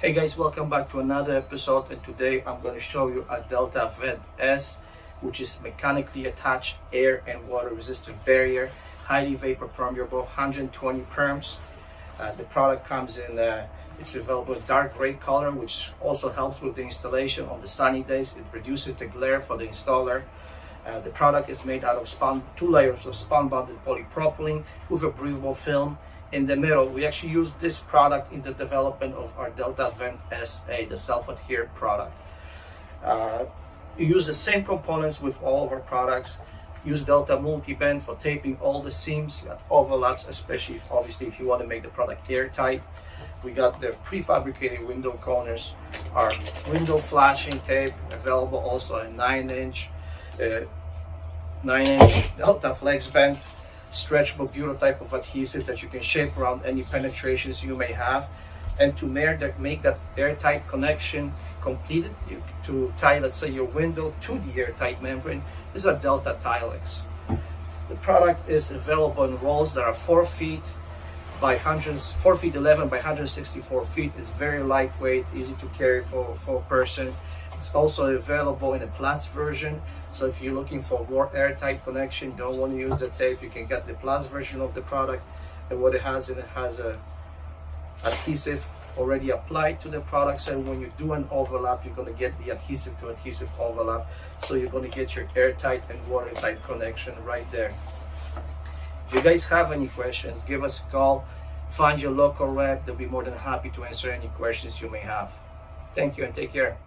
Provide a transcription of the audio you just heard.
Hey guys, welcome back to another episode, and today I'm going to show you a Delta Vent S, which is mechanically attached air and water resistant barrier, highly vapor permeable, 120 perms. The product comes in, it's available in dark gray color, which also helps with the installation on the sunny days. It reduces the glare for the installer. The product is made out of two layers of spun-bonded polypropylene with a breathable film. In the middle, we actually use this product in the development of our Delta Vent SA, the self-adhere product. We use the same components with all of our products. Use Delta multi-band for taping all the seams. You got overlaps, especially obviously if you want to make the product airtight. We got the prefabricated window corners, our window flashing tape, available also a 9-inch Delta Flex Band, stretchable butyl type of adhesive that you can shape around any penetrations you may have. And to make that airtight connection completed, to tie, let's say, your window to the airtight membrane, is a Delta Tilex. The product is available in rolls that are 4 feet 11 by 164 feet. It's very lightweight, easy to carry for a person. It's also available in a plus version, so if you're looking for more airtight connection, don't want to use the tape, you can get the plus version of the product. And what it has a adhesive already applied to the product, so when you do an overlap, you're going to get the adhesive to adhesive overlap, so you're going to get your airtight and watertight connection right there. If you guys have any questions, give us a call, find your local rep. They'll be more than happy to answer any questions you may have. Thank you and take care.